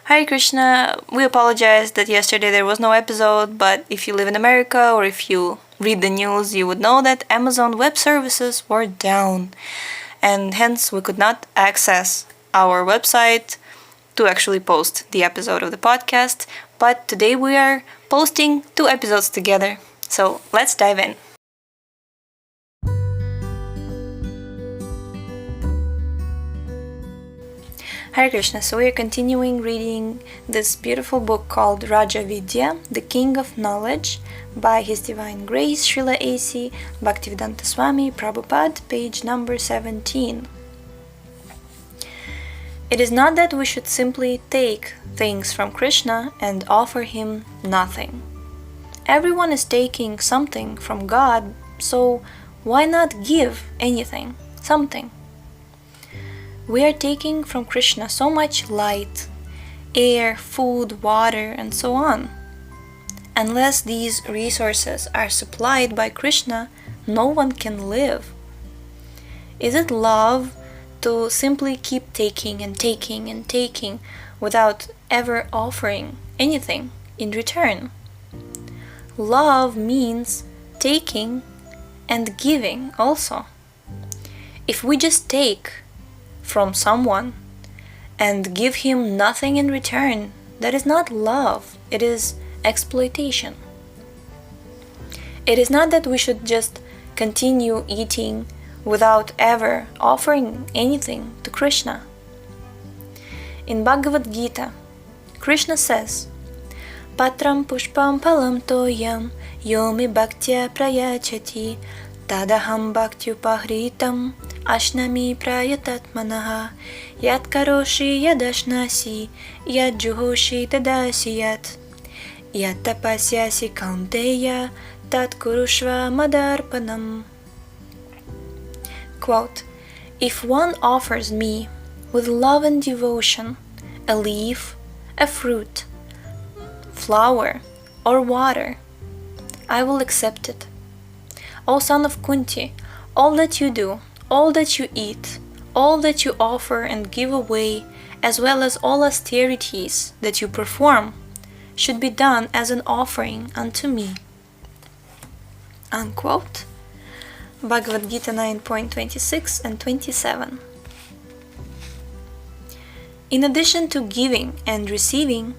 Hare Krishna, we apologize that yesterday there was no episode, but if you live in America or if you read the news, you would know that Amazon Web Services were down, and hence we could not access our website to actually post the episode of the podcast, but today we are posting 2 episodes together. So let's dive in. Hare Krishna, so we are continuing reading this beautiful book called Raja Vidya, the King of Knowledge, by His Divine Grace Srila A.C. Bhaktivedanta Swami Prabhupada, page number 17. It is not that we should simply take things from Krishna and offer him nothing. Everyone is taking something from God, so why not give anything, something? We are taking from Krishna so much light, air, food, water, and so on. Unless these resources are supplied by Krishna, no one can live. Is it love to simply keep taking and taking and taking without ever offering anything in return? Love means taking and giving also. If we just take from someone and give him nothing in return, that is not love, it is exploitation. It is not that we should just continue eating without ever offering anything to Krishna. In Bhagavad Gita, Krishna says, Patram pushpam phalam toyam yomi bhaktya prayachati tadaham bhaktyupahritam Ashnami prayatatmanaha yat karoshi yadashnasi yat juhoshi tadasiyat yat tapasyasi kaunteya tat kurushva madarpanam. Quote, if one offers me with love and devotion a leaf, a fruit, flower, or water, I will accept it. O son of Kunti, all that you do, all that you eat, all that you offer and give away, as well as all austerities that you perform, should be done as an offering unto me. Unquote. Bhagavad Gita 9.26 and 27. In addition to giving and receiving,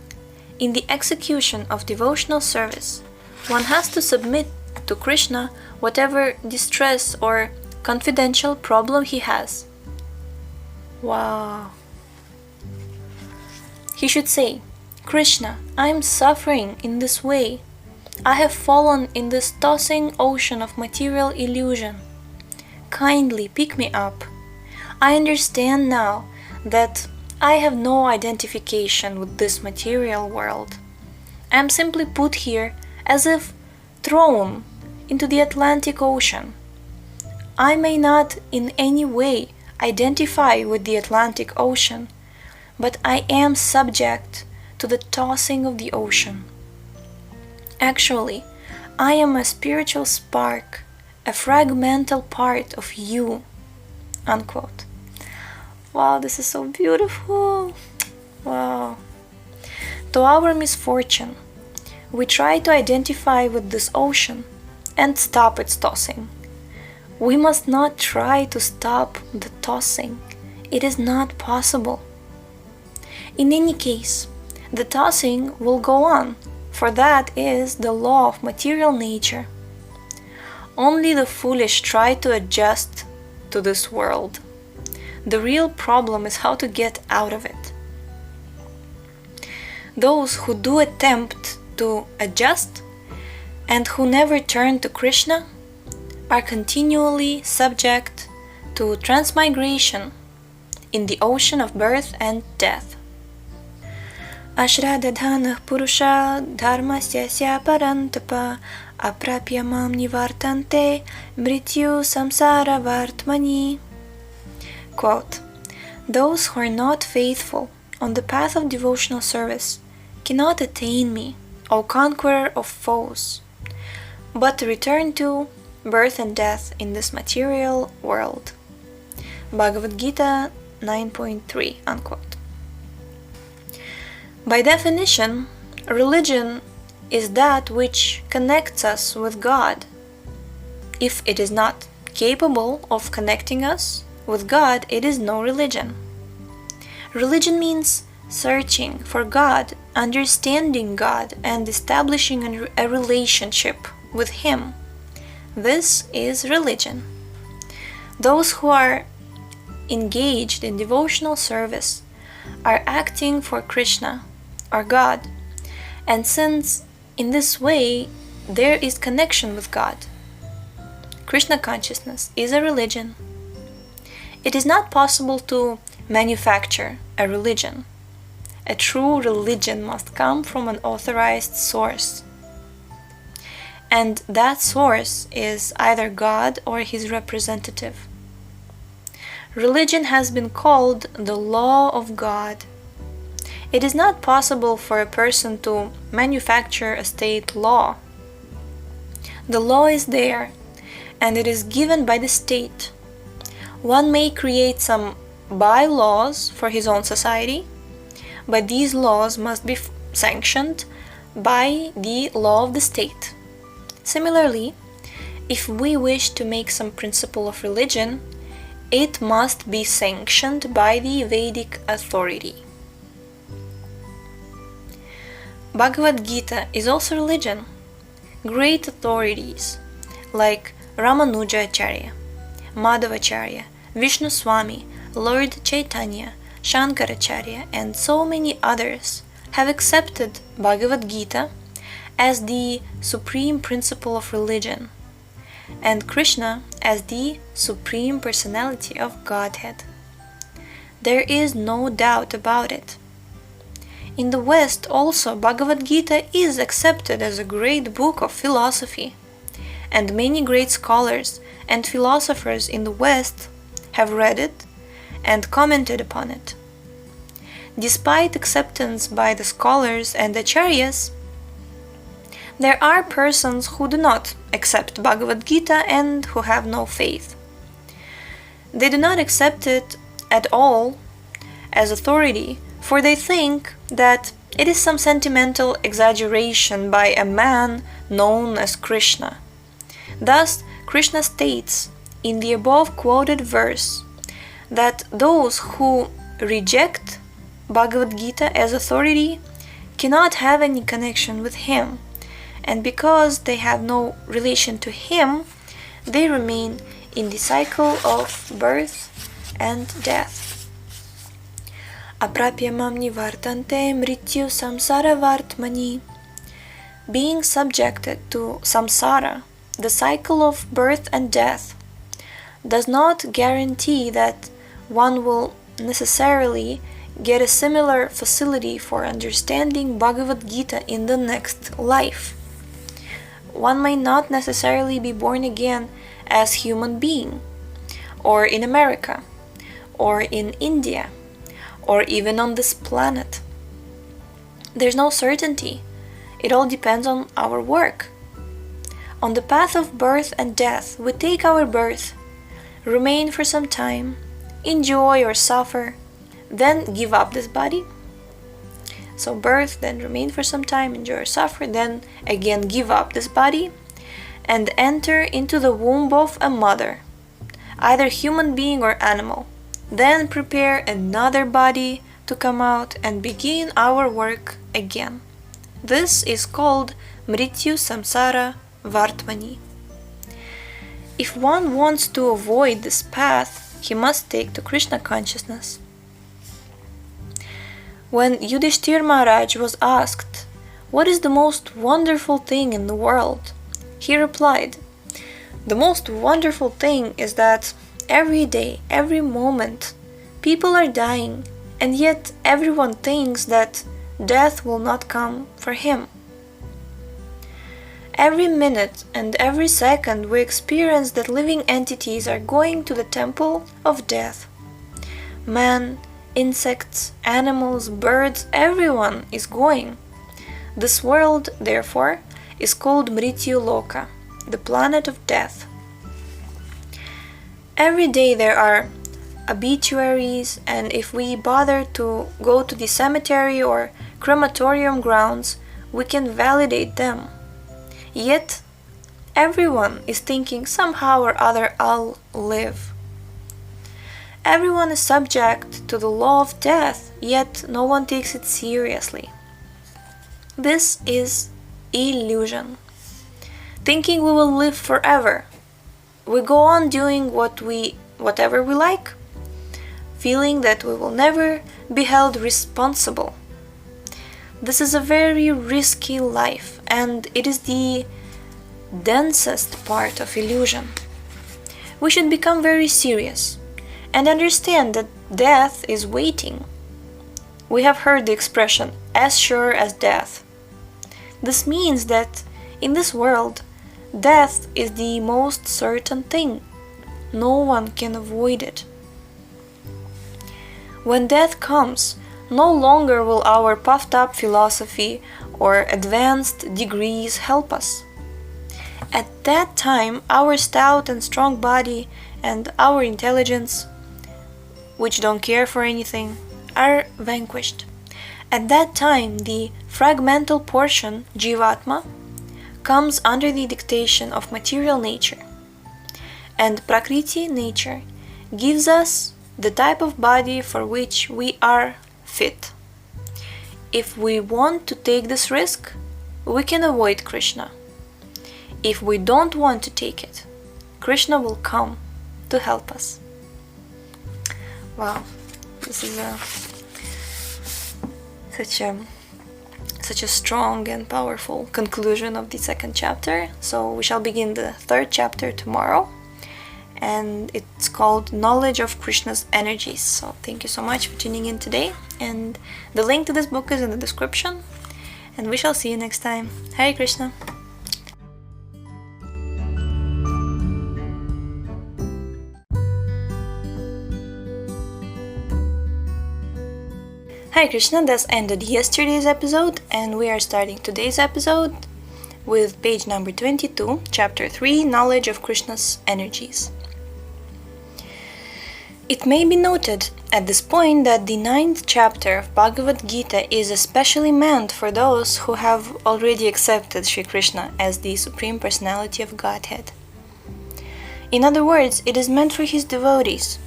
in the execution of devotional service, one has to submit to Krishna whatever distress or confidential problem he has. Wow. He should say, Krishna, I am suffering in this way. I have fallen in this tossing ocean of material illusion. Kindly pick me up. I understand now that I have no identification with this material world. I am simply put here as if thrown into the Atlantic Ocean. I may not in any way identify with the Atlantic Ocean, but I am subject to the tossing of the ocean. Actually, I am a spiritual spark, a fragmental part of you. Unquote. Wow, this is so beautiful. Wow. To our misfortune, we try to identify with this ocean and stop its tossing. We must not try to stop the tossing. It is not possible. In any case, the tossing will go on, for that is the law of material nature. Only the foolish try to adjust to this world. The real problem is how to get out of it. Those who do attempt to adjust and who never turn to Krishna are continually subject to transmigration in the ocean of birth and death. Ashradadhanah purusha dharmasyasya parantapa aprapya mam nivartante mrityu samsara vartmani. Quote, those who are not faithful on the path of devotional service cannot attain me, O conqueror of foes, but return to birth and death in this material world. Bhagavad Gita 9.3, unquote. By definition, religion is that which connects us with God. If it is not capable of connecting us with God, it is no religion. Religion means searching for God, understanding God, and establishing a relationship with Him. This is religion. Those who are engaged in devotional service are acting for Krishna, or God, and since in this way there is connection with God, Krishna consciousness is a religion. It is not possible to manufacture a religion. A true religion must come from an authorized source. And that source is either God or his representative. Religion has been called the law of God. It is not possible for a person to manufacture a state law. The law is there, and it is given by the state. One may create some bylaws for his own society, but these laws must be sanctioned by the law of the state. Similarly, if we wish to make some principle of religion, it must be sanctioned by the Vedic authority. Bhagavad Gita is also religion. Great authorities like Ramanuja Acharya, Madhavacharya, Vishnu Swami, Lord Chaitanya, Shankaracharya, and so many others have accepted Bhagavad Gita as the supreme principle of religion, and Krishna as the supreme personality of Godhead. There is no doubt about it. In the West also, Bhagavad Gita is accepted as a great book of philosophy, and many great scholars and philosophers in the West have read it and commented upon it. Despite acceptance by the scholars and acharyas, there are persons who do not accept Bhagavad Gita and who have no faith. They do not accept it at all as authority, for they think that it is some sentimental exaggeration by a man known as Krishna. Thus, Krishna states in the above quoted verse that those who reject Bhagavad Gita as authority cannot have any connection with him, and because they have no relation to him, they remain in the cycle of birth and death. Aprapyamam nivartante mrityu samsara vartmani. Being subjected to samsara, the cycle of birth and death, does not guarantee that one will necessarily get a similar facility for understanding Bhagavad Gita in the next life. One may not necessarily be born again as human being, or in America, or in India, or even on this planet. There's no certainty. It all depends on our work. On the path of birth and death, we take our birth, remain for some time, enjoy or suffer, then give up this body. So birth, then remain for some time, enjoy or suffer, then again give up this body, and enter into the womb of a mother, either human being or animal. Then prepare another body to come out and begin our work again. This is called Mrityu Samsara Vartmani. If one wants to avoid this path, he must take to Krishna consciousness. When Yudhishthir Maharaj was asked, "What is the most wonderful thing in the world?" he replied, "The most wonderful thing is that every day, every moment, people are dying, and yet everyone thinks that death will not come for him. Every minute and every second we experience that living entities are going to the temple of death. Man, insects, animals, birds, everyone is going. This world, therefore, is called Mrityu Loka, the planet of death. Every day there are obituaries, and if we bother to go to the cemetery or crematorium grounds, we can validate them. Yet, everyone is thinking somehow or other I'll live. Everyone is subject to the law of death, yet no one takes it seriously. This is illusion. Thinking we will live forever. We go on doing whatever we like, feeling that we will never be held responsible. This is a very risky life, and it is the densest part of illusion. We should become very serious and understand that death is waiting. We have heard the expression, as sure as death. This means that in this world, death is the most certain thing. No one can avoid it. When death comes, no longer will our puffed up philosophy or advanced degrees help us. At that time, our stout and strong body and our intelligence, which don't care for anything, are vanquished. At that time, the fragmental portion, Jivatma, comes under the dictation of material nature. And Prakriti, nature, gives us the type of body for which we are fit. If we want to take this risk, we can avoid Krishna. If we don't want to take it, Krishna will come to help us. Wow, this is such a strong and powerful conclusion of the second chapter. So we shall begin the third chapter tomorrow, and it's called Knowledge of Krishna's Energies. So thank you so much for tuning in today, and the link to this book is in the description, and we shall see you next time. Hare Krishna. Hare Krishna, thus ended yesterday's episode, and we are starting today's episode with page number 22, chapter 3, Knowledge of Krishna's Energies. It may be noted at this point that the 9th chapter of Bhagavad Gita is especially meant for those who have already accepted Sri Krishna as the Supreme Personality of Godhead. In other words, it is meant for his devotees.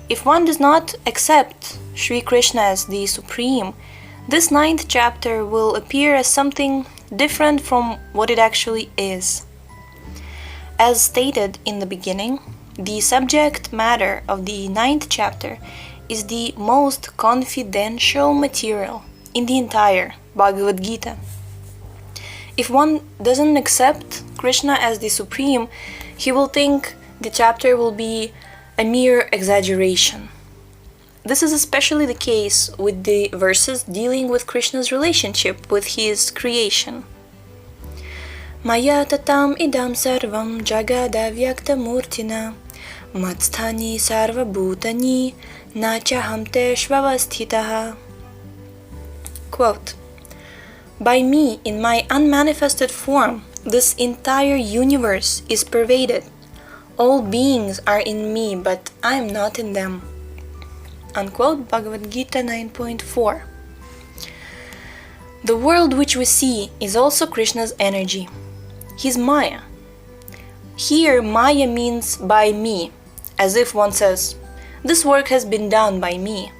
If one does not accept Sri Krishna as the Supreme, this 9th chapter will appear as something different from what it actually is. As stated in the beginning, the subject matter of the 9th chapter is the most confidential material in the entire Bhagavad Gita. If one doesn't accept Krishna as the Supreme, he will think the chapter will be a mere exaggeration. This is especially the case with the verses dealing with Krishna's relationship with his creation. Maya tatam idam sarvam jagada vyakta murtina matsthani sarva bhutani nachaham teshvavasthitaha. Quote, by me, in my unmanifested form, this entire universe is pervaded. All beings are in me, but I am not in them. Unquote, Bhagavad Gita 9.4. The world which we see is also Krishna's energy, his Maya. Here, Maya means by me, as if one says, this work has been done by me.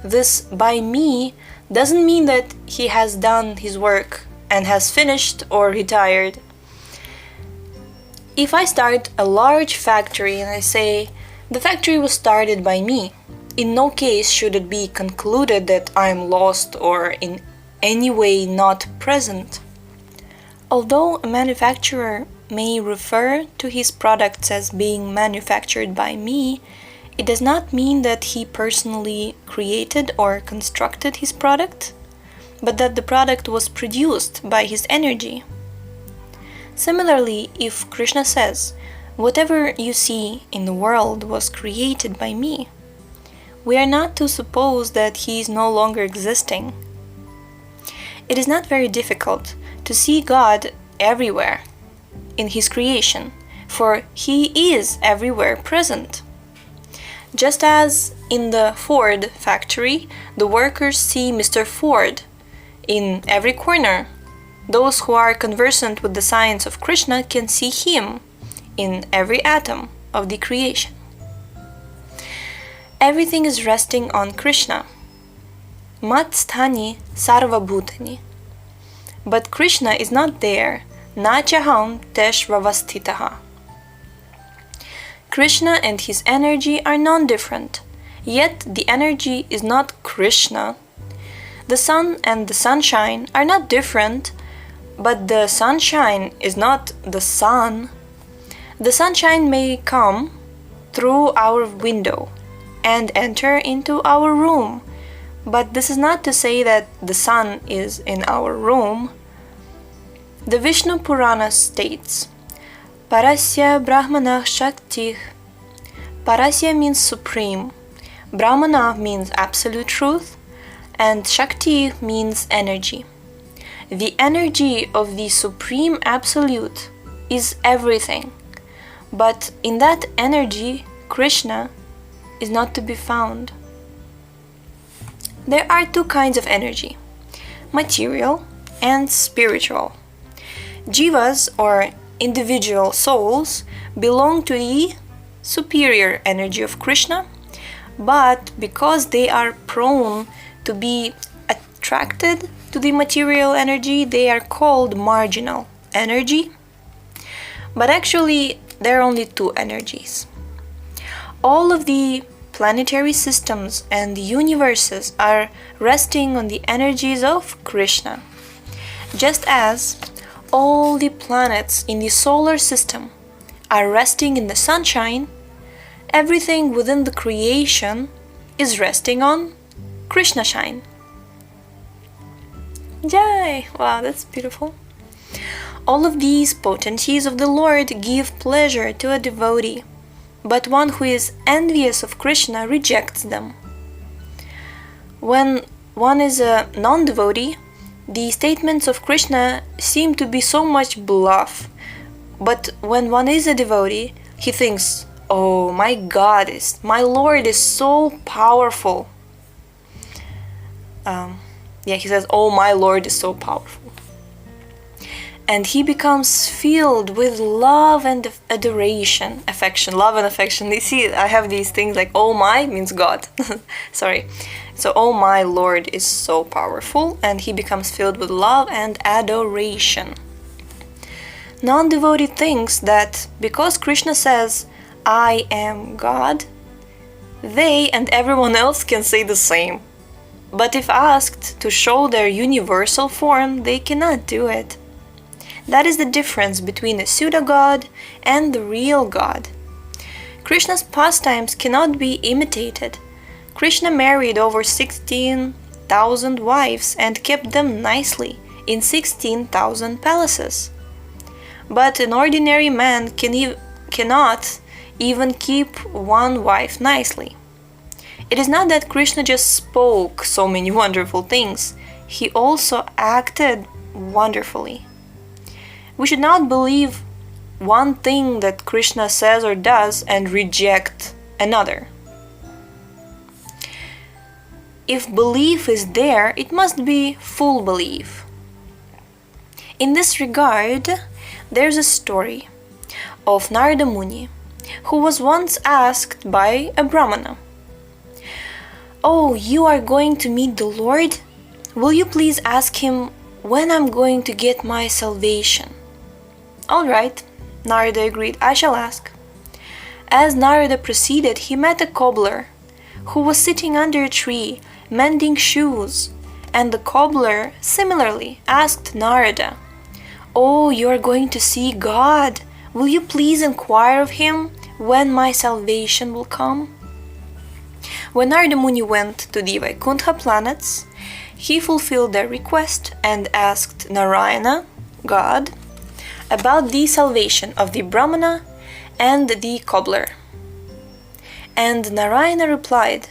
This by me doesn't mean that he has done his work and has finished or retired. If I start a large factory and I say, the factory was started by me, in no case should it be concluded that I am lost or in any way not present. Although a manufacturer may refer to his products as being manufactured by me, it does not mean that he personally created or constructed his product, but that the product was produced by his energy. Similarly, if Krishna says, whatever you see in the world was created by me, we are not to suppose that he is no longer existing. It is not very difficult to see God everywhere in his creation, for he is everywhere present. Just as in the Ford factory, the workers see Mr. Ford in every corner, those who are conversant with the science of Krishna can see him in every atom of the creation. Everything is resting on Krishna. Mat sthani sarva bhutani. But Krishna is not there. Na chaham tesh vavasthitaha. Krishna and his energy are non-different, yet the energy is not Krishna. The sun and the sunshine are not different, but the sunshine is not the sun. The sunshine may come through our window and enter into our room, but this is not to say that the sun is in our room. The Vishnu Purana states, Parasya Brahmana Shakti. Parasya means supreme, Brahmana means absolute truth, and Shakti means energy. The energy of the Supreme Absolute is everything, but in that energy, Krishna is not to be found. There are two kinds of energy, material and spiritual. Jivas, or individual souls, belong to the superior energy of Krishna, but because they are prone to be attracted to the material energy, they are called marginal energy. But actually, there are only two energies. All of the planetary systems and the universes are resting on the energies of Krishna. Just as all the planets in the solar system are resting in the sunshine, everything within the creation is resting on Krishna shine. Jai! Wow, that's beautiful. All of these potencies of the Lord give pleasure to a devotee, but one who is envious of Krishna rejects them. When one is a non-devotee, the statements of Krishna seem to be so much bluff, but when one is a devotee, he thinks, oh, my Lord is so powerful. He says, oh, my Lord is so powerful. And he becomes filled with love and adoration, affection, love and affection. You see, I have these things like, oh my means God. Sorry. So, oh my Lord is so powerful, and he becomes filled with love and adoration. Non-devotee thinks that because Krishna says, I am God, they and everyone else can say the same. But if asked to show their universal form, they cannot do it. That is the difference between a pseudo-God and the real God. Krishna's pastimes cannot be imitated. Krishna married over 16,000 wives and kept them nicely in 16,000 palaces. But an ordinary man cannot even keep one wife nicely. It is not that Krishna just spoke so many wonderful things, he also acted wonderfully. We should not believe one thing that Krishna says or does and reject another. If belief is there, it must be full belief. In this regard, there's a story of Narada Muni, who was once asked by a Brahmana, "Oh, you are going to meet the Lord? Will you please ask him when I'm going to get my salvation?" "All right," Narada agreed, "I shall ask." As Narada proceeded, he met a cobbler who was sitting under a tree mending shoes, and the cobbler similarly asked Narada, "Oh, you are going to see God. Will you please inquire of him when my salvation will come?" When Narada Muni went to the Vaikuntha planets, he fulfilled their request and asked Narayana, God, about the salvation of the Brahmana and the cobbler. And Narayana replied,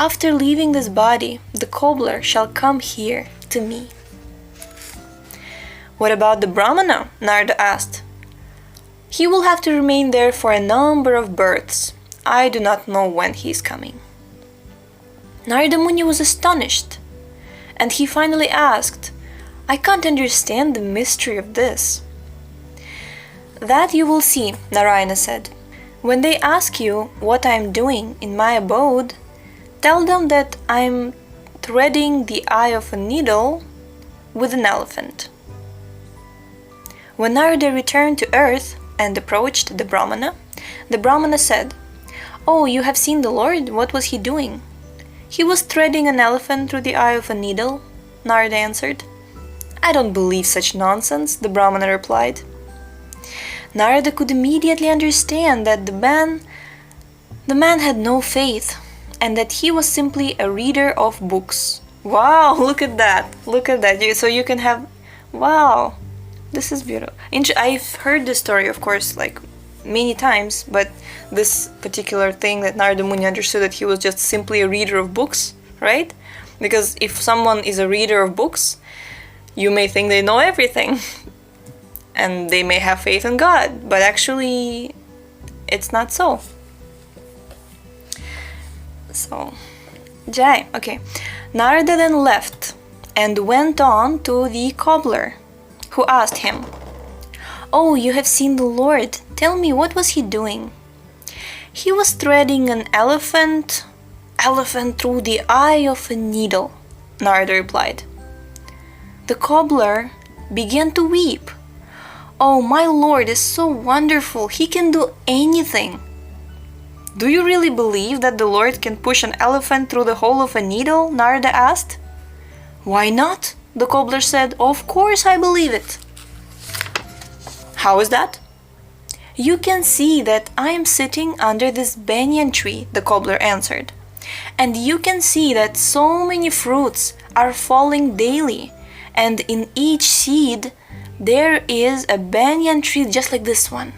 "After leaving this body, the cobbler shall come here to me." "What about the Brahmana?" Narada asked. "He will have to remain there for a number of births. I do not know when he is coming." Narada Muni was astonished, and he finally asked, "I can't understand the mystery of this." "That you will see," Narayana said. "When they ask you what I am doing in my abode, tell them that I am threading the eye of a needle with an elephant." When Narada returned to earth and approached the Brahmana said, "Oh, you have seen the Lord? What was he doing?" "He was threading an elephant through the eye of a needle," Narada answered. "I don't believe such nonsense," the Brahmana replied. Narada could immediately understand that the man had no faith, and that he was simply a reader of books. Wow, look at that. Look at that. So you can have, wow, this is beautiful. I've heard this story, of course, like many times, but this particular thing that Narada Muni understood, that he was just simply a reader of books, right? Because if someone is a reader of books, you may think they know everything and they may have faith in God, but actually it's not so. So, Jai, okay. Narada then left and went on to the cobbler, who asked him, "Oh, you have seen the Lord. Tell me, what was he doing?" "He was threading an elephant through the eye of a needle," Narada replied. The cobbler began to weep. "Oh, my Lord is so wonderful. He can do anything." "Do you really believe that the Lord can push an elephant through the hole of a needle?" Narada asked. "Why not?" the cobbler said. "Of course I believe it." "How is that?" "You can see that I am sitting under this banyan tree," the cobbler answered. "And you can see that so many fruits are falling daily, and in each seed there is a banyan tree just like this one.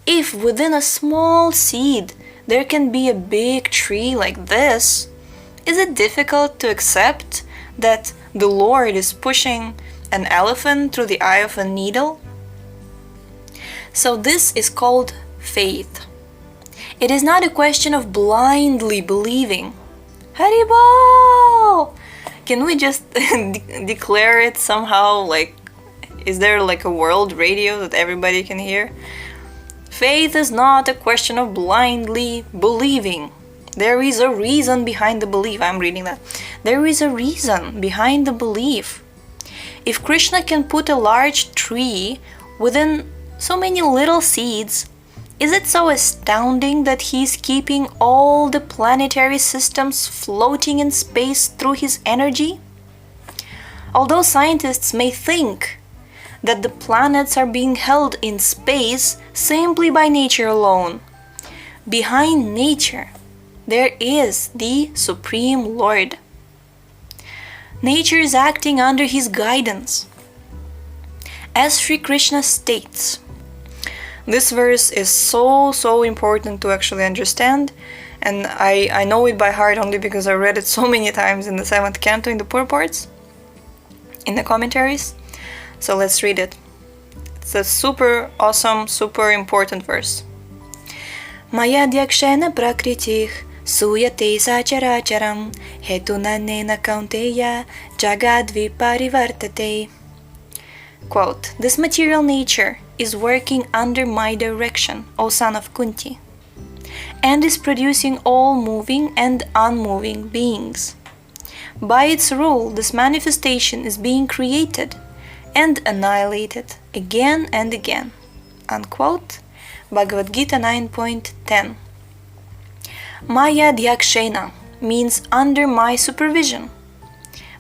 If within a small seed there can be a big tree like this, is it difficult to accept that the Lord is pushing an elephant through the eye of a needle?" So this is called faith. It is not a question of blindly believing. Haribol! Can we just declare it somehow? Like, is there like a world radio that everybody can hear? Faith is not a question of blindly believing. There is a reason behind the belief. I'm reading that. There is a reason behind the belief. If Krishna can put a large tree within so many little seeds, is it so astounding that he is keeping all the planetary systems floating in space through his energy? Although scientists may think that the planets are being held in space simply by nature alone, behind nature there is the Supreme Lord. Nature is acting under his guidance. As Sri Krishna states, this verse is so important to actually understand, and I know it by heart only because I read it so many times in the 7th canto in the purports, in the commentaries. So let's read it. It's a super awesome, super important verse. Maya dyakshena prakritih suyate sacharacharam hetunanena kaunteya jagadvi parivartate. Quote, "This material nature is working under my direction, O son of Kunti, and is producing all moving and unmoving beings. By its rule, this manifestation is being created and annihilated again and again." Unquote. Bhagavad Gita 9.10. Maya Dyakshena means under my supervision.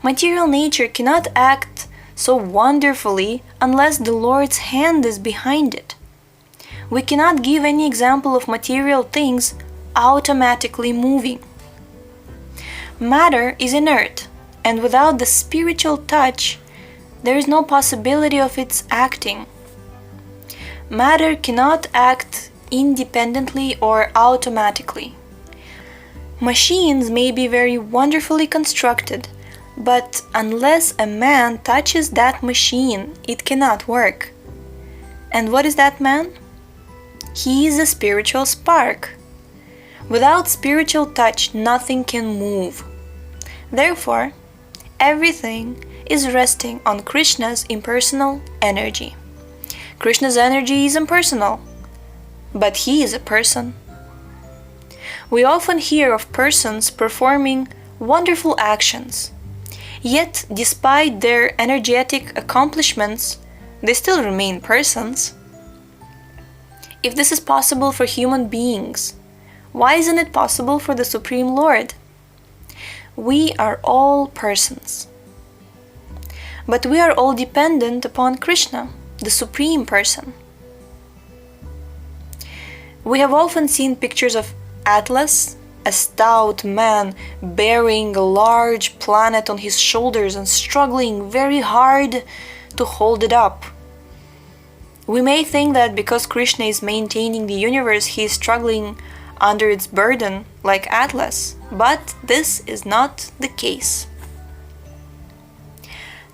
Material nature cannot act so wonderfully unless the Lord's hand is behind it. We cannot give any example of material things automatically moving. Matter is inert, and without the spiritual touch, there is no possibility of its acting. Matter cannot act independently or automatically. Machines may be very wonderfully constructed, but unless a man touches that machine, it cannot work. And what is that man? He is a spiritual spark, Without spiritual touch, nothing can move. Therefore, everything is resting on Krishna's impersonal energy. Krishna's energy is impersonal, but he is a person. We often hear of persons performing wonderful actions, yet despite their energetic accomplishments, they still remain persons. If this is possible for human beings, why isn't it possible for the Supreme Lord? We are all persons. But we are all dependent upon Krishna, the Supreme Person. We have often seen pictures of Atlas, a stout man bearing a large planet on his shoulders and struggling very hard to hold it up. We may think that because Krishna is maintaining the universe, he is struggling under its burden like Atlas, but this is not the case.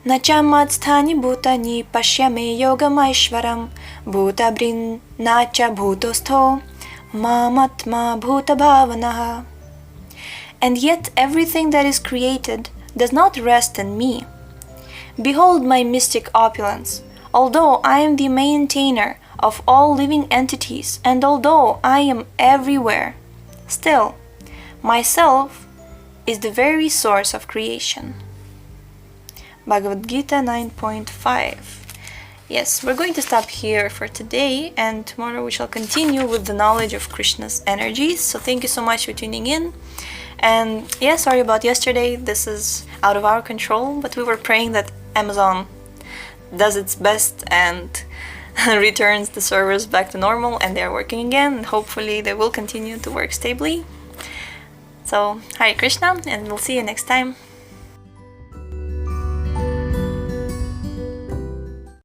Nachamatstani bhutani pashyame yogamaishvaram bhutabrin nacha bhutostho mamatma bhutabhavanaha. And yet everything that is created does not rest in me. Behold my mystic opulence. Although I am the maintainer of all living entities, and although I am everywhere, still, myself is the very source of creation. Bhagavad Gita 9.5. Yes, we're going to stop here for today, and tomorrow we shall continue with the knowledge of Krishna's energies. So thank you so much for tuning in. And yeah, sorry about yesterday. This is out of our control, but we were praying that Amazon does its best and returns the servers back to normal, and they're working again, and hopefully they will continue to work stably. So, Hare Krishna, and we'll see you next time.